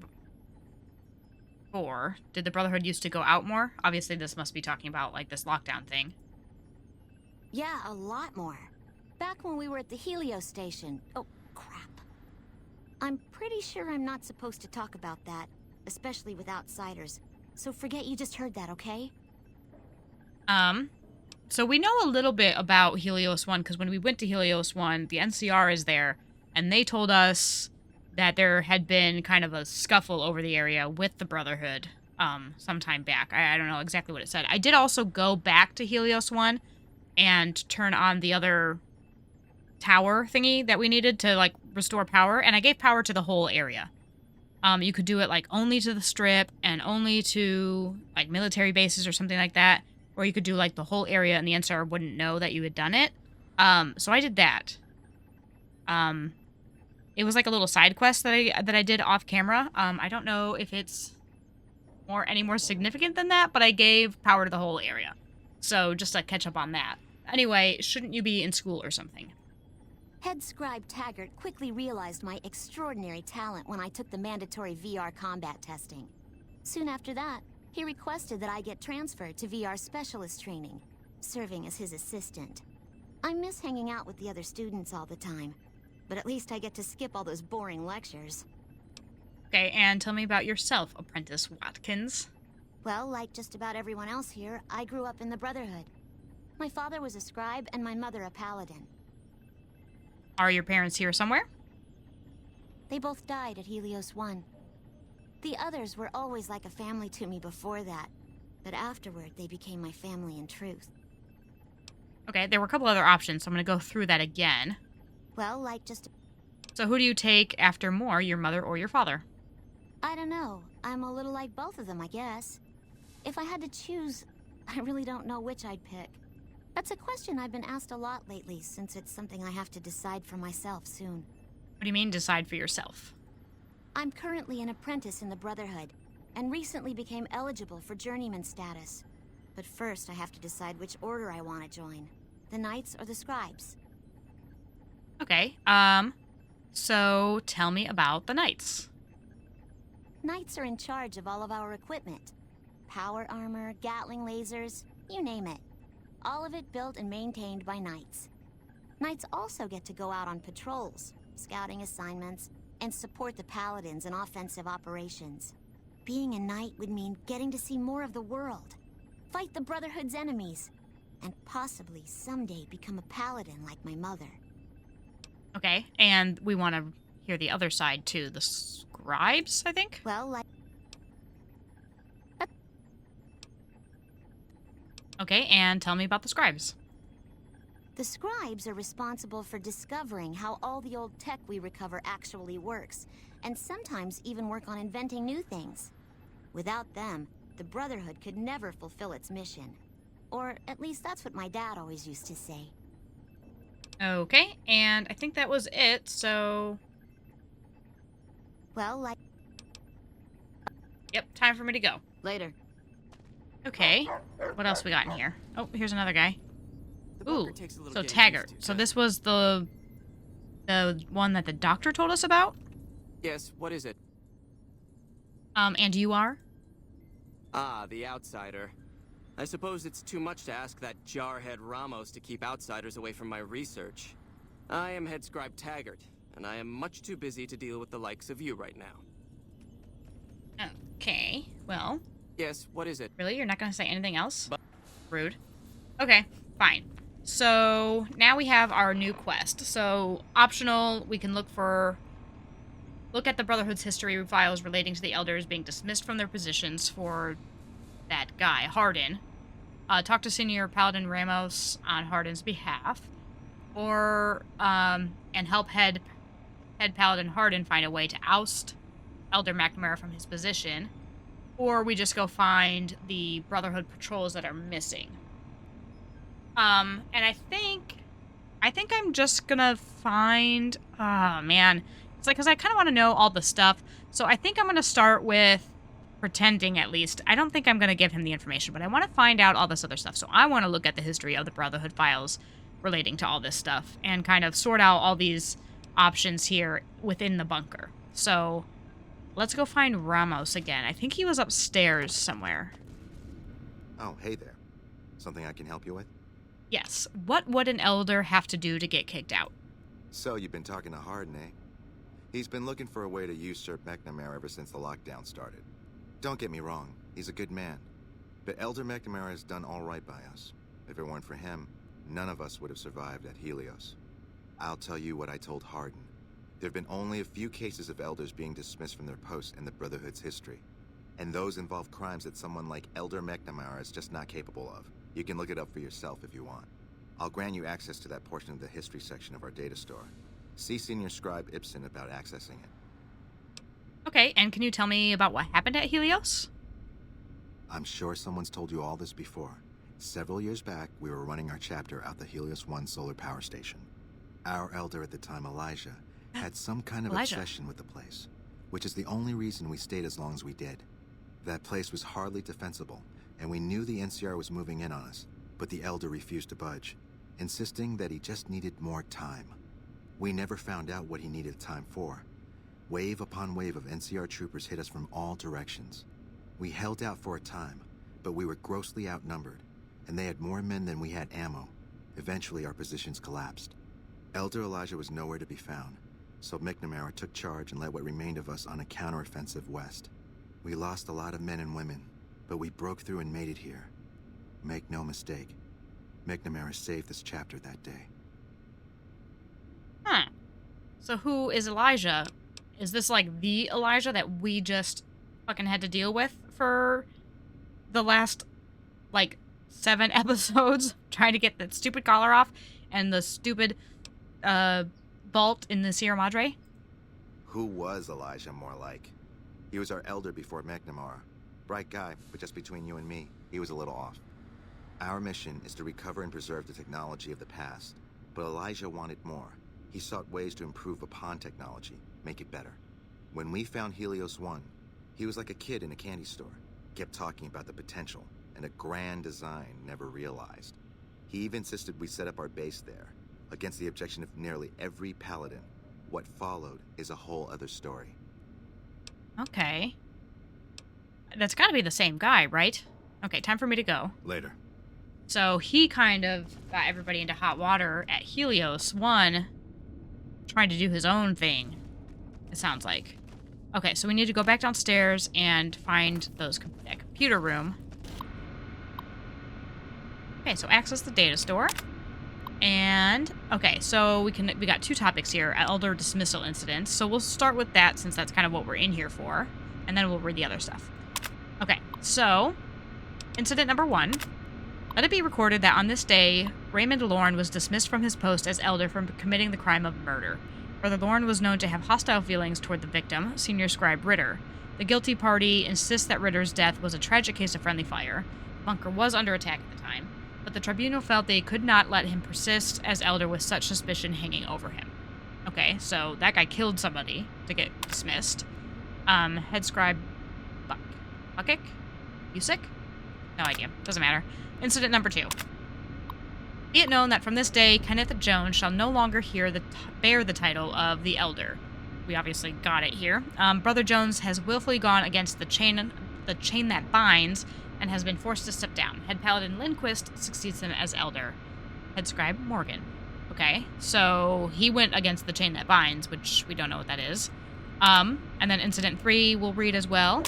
Or did the Brotherhood used to go out more? Obviously, this must be talking about like this lockdown thing. Yeah, a lot more. Back when we were at the Helios station. Oh, crap. I'm pretty sure I'm not supposed to talk about that, especially with outsiders. So forget you just heard that, okay? So we know a little bit about Helios 1 because when we went to Helios 1, the NCR is there, and they told us that there had been kind of a scuffle over the area with the Brotherhood sometime back. I don't know exactly what it said. I did also go back to Helios 1 and turn on the other tower thingy that we needed to, like, restore power, and I gave power to the whole area. You could do it, like, only to the Strip and only to, like, military bases or something like that, or you could do, like, the whole area and the NCR wouldn't know that you had done it. So I did that. It was like a little side quest that I did off camera. I don't know if it's any more significant than that, but I gave power to the whole area. So just to catch up on that. Anyway, shouldn't you be in school or something? Head scribe Taggart quickly realized my extraordinary talent when I took the mandatory VR combat testing. Soon after that, he requested that I get transferred to VR specialist training, serving as his assistant. I miss hanging out with the other students all the time, but at least I get to skip all those boring lectures. Okay, and tell me about yourself, Apprentice Watkins. Well, like just about everyone else here, I grew up in the Brotherhood. My father was a scribe and my mother a paladin. Are your parents here somewhere? They both died at Helios 1. The others were always like a family to me before that, but afterward they became my family in truth. Okay, there were a couple other options, so I'm going to go through that again. Well, like just... So who do you take after more, your mother or your father? I don't know. I'm a little like both of them, I guess. If I had to choose, I really don't know which I'd pick. That's a question I've been asked a lot lately, since it's something I have to decide for myself soon. What do you mean, decide for yourself? I'm currently an apprentice in the Brotherhood, and recently became eligible for journeyman status. But first I have to decide which order I want to join. The Knights or the Scribes. Okay, so tell me about the Knights. Knights are in charge of all of our equipment. Power armor, Gatling lasers, you name it. All of it built and maintained by Knights. Knights also get to go out on patrols, scouting assignments, and support the Paladins in offensive operations. Being a Knight would mean getting to see more of the world, fight the Brotherhood's enemies, and possibly someday become a Paladin like my mother. Okay, and we want to hear the other side too, the Scribes, I think? Well, like... Okay, and tell me about the Scribes. The Scribes are responsible for discovering how all the old tech we recover actually works, and sometimes even work on inventing new things. Without them, the Brotherhood could never fulfill its mission. Or at least that's what my dad always used to say. Okay, and I think that was it, so... Well, like... Yep, time for me to go. Later. Okay, what else we got in here? Oh, here's another guy. The Ooh, bunker takes a little so getting Taggart. used to, So this was the one that the doctor told us about? Yes, what is it? And you are? Ah, the outsider. I suppose it's too much to ask that jarhead Ramos to keep outsiders away from my research. I am Head Scribe Taggart, and I am much too busy to deal with the likes of you right now. Okay, well... Yes, what is it? Really? You're not going to say anything else? Rude. Okay, fine. So, now we have our new quest. So, optional, we can look at the Brotherhood's history files relating to the Elders being dismissed from their positions for that guy, Hardin. Talk to Senior Paladin Ramos on Hardin's behalf. Or, and help Head Paladin Hardin find a way to oust Elder McNamara from his position, or we just go find the Brotherhood patrols that are missing. And I think I'm just gonna find, oh man, it's like, because I kind of want to know all the stuff, so I think I'm gonna start with pretending, at least. I don't think I'm gonna give him the information, but I want to find out all this other stuff, so I want to look at the history of the Brotherhood files relating to all this stuff, and kind of sort out all these options here within the bunker. So let's go find Ramos again. I think he was upstairs somewhere. Oh, hey there. Something I can help you with? Yes. What would an elder have to do to get kicked out? So, you've been talking to Harden, eh? He's been looking for a way to usurp McNamara ever since the lockdown started. Don't get me wrong, he's a good man. But Elder McNamara has done all right by us. If it weren't for him, none of us would have survived at Helios. I'll tell you what I told Harden. There have been only a few cases of elders being dismissed from their posts in the Brotherhood's history. And those involve crimes that someone like Elder McNamara is just not capable of. You can look it up for yourself if you want. I'll grant you access to that portion of the history section of our data store. See Senior Scribe Ibsen about accessing it. Okay, and can you tell me about what happened at Helios? I'm sure someone's told you all this before. Several years back, we were running our chapter out the Helios 1 solar power station. Our elder at the time, Elijah, had some kind of obsession with the place, which is the only reason we stayed as long as we did. That place was hardly defensible, and we knew the NCR was moving in on us, but the elder refused to budge, insisting that he just needed more time. We never found out what he needed time for. Wave upon wave of NCR troopers hit us from all directions. We held out for a time, but we were grossly outnumbered, and they had more men than we had ammo. Eventually, our positions collapsed. Elder Elijah was nowhere to be found, so McNamara took charge and led what remained of us on a counteroffensive west. We lost a lot of men and women, but we broke through and made it here. Make no mistake, McNamara saved this chapter that day. Huh. So who is Elijah? Is this like the Elijah that we just fucking had to deal with for the last, like, 7 episodes? Trying to get that stupid collar off and the stupid, vault in the Sierra Madre? Who was Elijah, more like? He was our elder before McNamara. Bright guy, but just between you and me, he was a little off. Our mission is to recover and preserve the technology of the past, but Elijah wanted more. He sought ways to improve upon technology, make it better. When we found Helios 1, he was like a kid in a candy store, kept talking about the potential and a grand design never realized. He even insisted we set up our base there, against the objection of nearly every paladin. What followed is a whole other story. Okay. That's gotta be the same guy, right? Okay, time for me to go. Later. So he kind of got everybody into hot water at Helios 1, trying to do his own thing, it sounds like. Okay, so we need to go back downstairs and find that computer room. Okay, so access the data store. And, okay, so we got 2 topics here, elder dismissal incidents. So we'll start with that since that's kind of what we're in here for. And then we'll read the other stuff. Okay, so, incident number 1. Let it be recorded that on this day, Raymond Lorne was dismissed from his post as elder for committing the crime of murder. Brother Lorne was known to have hostile feelings toward the victim, Senior Scribe Ritter. The guilty party insists that Ritter's death was a tragic case of friendly fire. The bunker was under attack at the time, but the tribunal felt they could not let him persist as elder with such suspicion hanging over him. Okay, so that guy killed somebody to get dismissed. Head Scribe Buckick? Busick? No idea. Doesn't matter. Incident number 2. Be it known that from this day, Kenneth Jones shall no longer bear the title of the Elder. We obviously got it here. Brother Jones has willfully gone against the chain that binds and has been forced to step down. Head Paladin Lindquist succeeds him as Elder. Head Scribe Morgan. Okay, so he went against the chain that binds, which we don't know what that is. And then Incident 3 we'll read as well.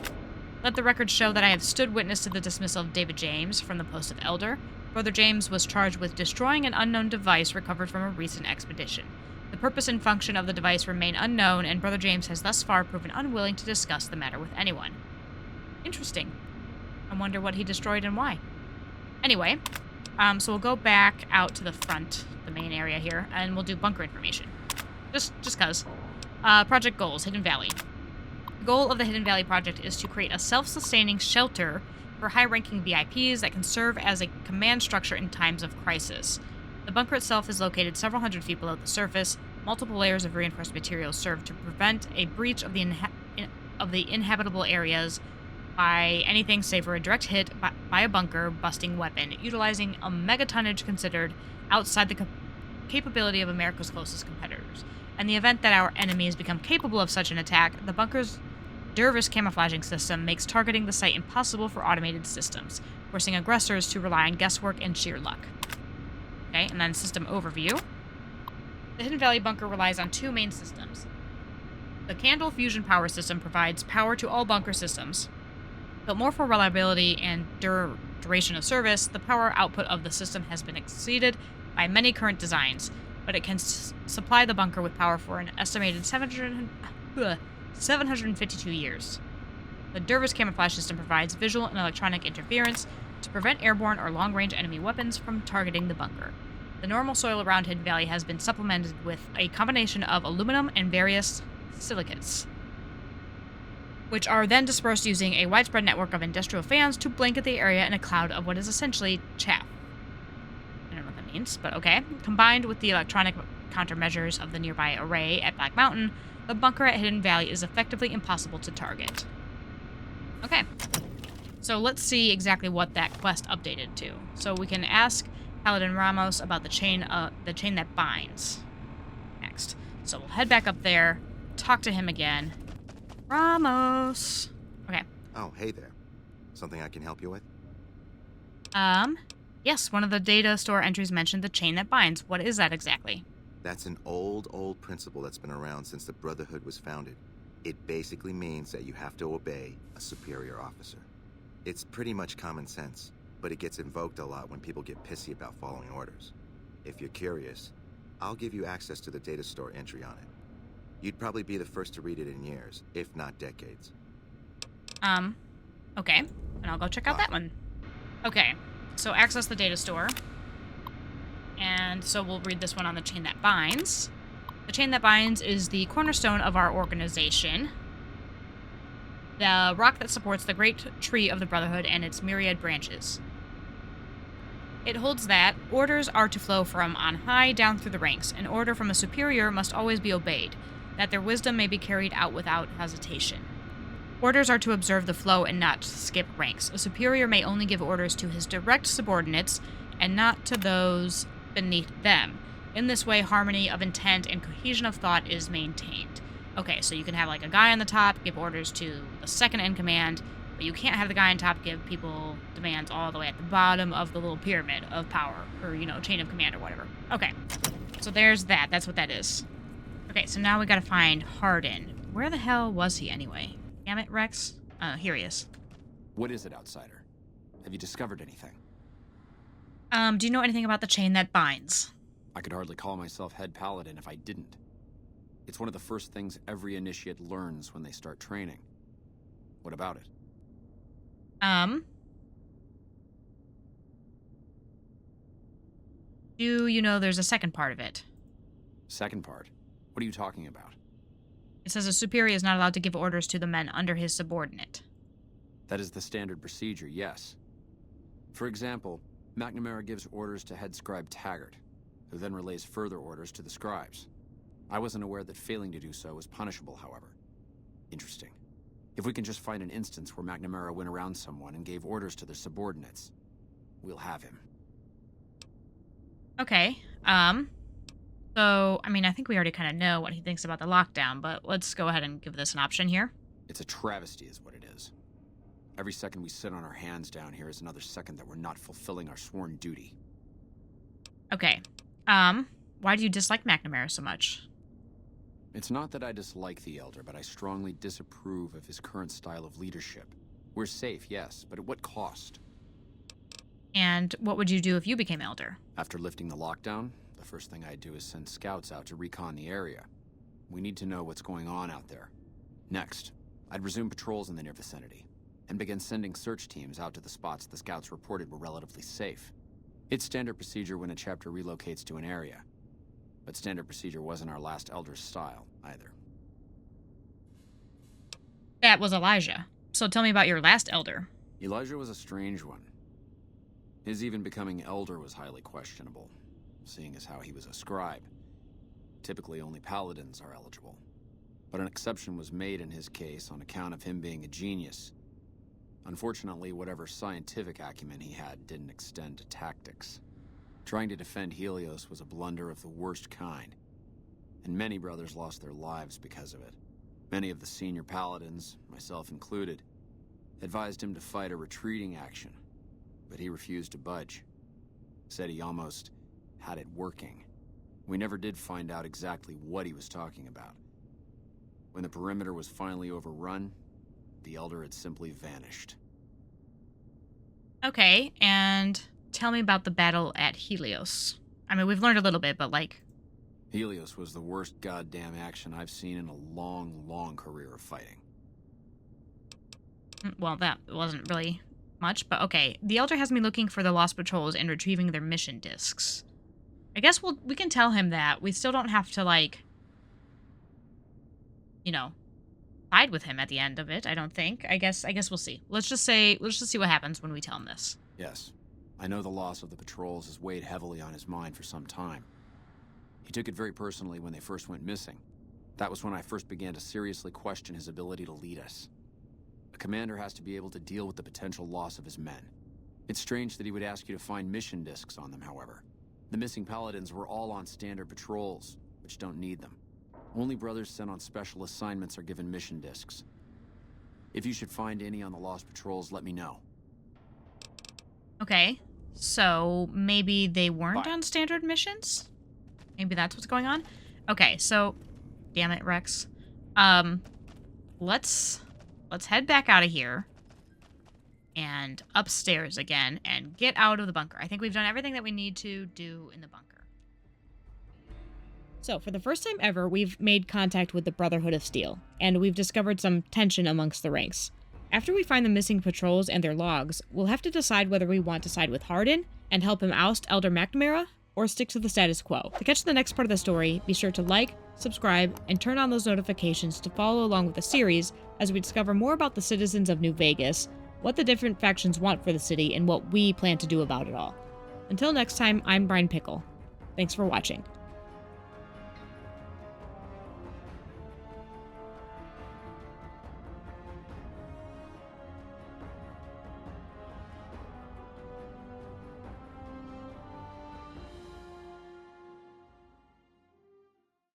Let the record show that I have stood witness to the dismissal of David James from the post of Elder. Brother James was charged with destroying an unknown device recovered from a recent expedition. The purpose and function of the device remain unknown, and Brother James has thus far proven unwilling to discuss the matter with anyone. Interesting. I wonder what he destroyed and why. Anyway, so we'll go back out to the front, the main area here, and we'll do bunker information. Just 'cause. Project goals, Hidden Valley. The goal of the Hidden Valley Project is to create a self-sustaining shelter for high-ranking VIPs that can serve as a command structure in times of crisis. The bunker itself is located several hundred feet below the surface. Multiple layers of reinforced materials serve to prevent a breach of the inhabitable areas by anything save for a direct hit by a bunker-busting weapon, utilizing a megatonnage considered outside the capability of America's closest competitors. In the event that our enemies become capable of such an attack, the bunker's Dervish camouflaging system makes targeting the site impossible for automated systems, forcing aggressors to rely on guesswork and sheer luck. Okay, and then system overview. The Hidden Valley bunker relies on two main systems. The Candle fusion power system provides power to all bunker systems, but more for reliability and duration of service, the power output of the system has been exceeded by many current designs, but it can supply the bunker with power for an estimated 752 years. The Dervish camouflage system provides visual and electronic interference to prevent airborne or long-range enemy weapons from targeting the bunker. The normal soil around Hidden Valley has been supplemented with a combination of aluminum and various silicates, which are then dispersed using a widespread network of industrial fans to blanket the area in a cloud of what is essentially chaff. I don't know what that means, but okay. Combined with the electronic countermeasures of the nearby array at Black Mountain, the bunker at Hidden Valley is effectively impossible to target. Okay. So let's see exactly what that quest updated to. So we can ask Paladin Ramos about the chain that binds next. So we'll head back up there, talk to him again. Ramos. Okay. Oh, hey there. Something I can help you with? Yes, one of the data store entries mentioned the chain that binds. What is that exactly? That's an old principle that's been around since the Brotherhood was founded. It basically means that you have to obey a superior officer. It's pretty much common sense, but it gets invoked a lot when people get pissy about following orders. If you're curious, I'll give you access to the data store entry on it. You'd probably be the first to read it in years, if not decades. Okay. And I'll go check out that one. Okay. So access the data store. And so we'll read this one on the chain that binds. The chain that binds is the cornerstone of our organization. The rock that supports the great tree of the Brotherhood and its myriad branches. It holds that orders are to flow from on high down through the ranks. An order from a superior must always be obeyed, that their wisdom may be carried out without hesitation. Orders are to observe the flow and not skip ranks. A superior may only give orders to his direct subordinates and not to those beneath them. In this way, harmony of intent and cohesion of thought is maintained. Okay, so you can have like a guy on the top give orders to the second in command, but you can't have the guy on top give people demands all the way at the bottom of the little pyramid of power, or, chain of command or whatever. Okay, so there's that. That's what that is. Okay, so now we gotta find Hardin. Where the hell was he anyway? Damn it, Rex. Here he is. What is it, outsider? Have you discovered anything? Do you know anything about the chain that binds? I could hardly call myself head paladin if I didn't. It's one of the first things every initiate learns when they start training. What about it? Do you know there's a second part of it? Second part? What are you talking about? It says a superior is not allowed to give orders to the men under his subordinate. That is the standard procedure, yes. For example, McNamara gives orders to head scribe Taggart, who then relays further orders to the scribes. I wasn't aware that failing to do so was punishable, however. Interesting. If we can just find an instance where McNamara went around someone and gave orders to their subordinates, we'll have him. Okay, so, I think we already kind of know what he thinks about the lockdown, but let's go ahead and give this an option here. It's a travesty is what it is. Every second we sit on our hands down here is another second that we're not fulfilling our sworn duty. Okay, why do you dislike McNamara so much? It's not that I dislike the Elder, but I strongly disapprove of his current style of leadership. We're safe, yes, but at what cost? And what would you do if you became Elder? After lifting the lockdown, the first thing I'd do is send scouts out to recon the area. We need to know what's going on out there. Next, I'd resume patrols in the near vicinity, and begin sending search teams out to the spots the scouts reported were relatively safe. It's standard procedure when a chapter relocates to an area, but standard procedure wasn't our last Elder's style, either. that was Elijah. So tell me about your last elder. Elijah was a strange one. His even becoming elder was highly questionable, seeing as how he was a scribe. Typically, only paladins are eligible. But an exception was made in his case on account of him being a genius. Unfortunately, whatever scientific acumen he had didn't extend to tactics. Trying to defend Helios was a blunder of the worst kind, and many brothers lost their lives because of it. Many of the senior paladins, myself included, advised him to fight a retreating action, but he refused to budge. Said he almost had it working. We never did find out exactly what he was talking about. When the perimeter was finally overrun, the Elder had simply vanished. Okay, and tell me about the battle at Helios. I mean, we've learned a little bit, but like... Helios was the worst goddamn action I've seen in a long, long career of fighting. Well, that wasn't really much, but okay. The Elder has me looking for the lost patrols and retrieving their mission discs. I guess we can tell him that. We still don't have to, like, you know, side with him at the end of it, I don't think. I guess we'll see. Let's just see what happens when we tell him this. Yes. I know the loss of the patrols has weighed heavily on his mind for some time. He took it very personally when they first went missing. That was when I first began to seriously question his ability to lead us. A commander has to be able to deal with the potential loss of his men. It's strange that he would ask you to find mission discs on them, however. The missing paladins were all on standard patrols, which don't need them. Only brothers sent on special assignments are given mission discs. If you should find any on the lost patrols, let me know. Okay, so maybe they weren't on standard missions? Maybe that's what's going on? Okay, so... Damn it, Rex. Let's head back out of here. And upstairs again, and get out of the bunker. I think we've done everything that we need to do in the bunker. So, for the first time ever, we've made contact with the Brotherhood of Steel, and we've discovered some tension amongst the ranks. After we find the missing patrols and their logs, we'll have to decide whether we want to side with Hardin and help him oust Elder McNamara, or stick to the status quo. To catch the next part of the story, be sure to like, subscribe, and turn on those notifications to follow along with the series as we discover more about the citizens of New Vegas, what the different factions want for the city, and what we plan to do about it all. Until next time, I'm Brian Pickle. Thanks for watching.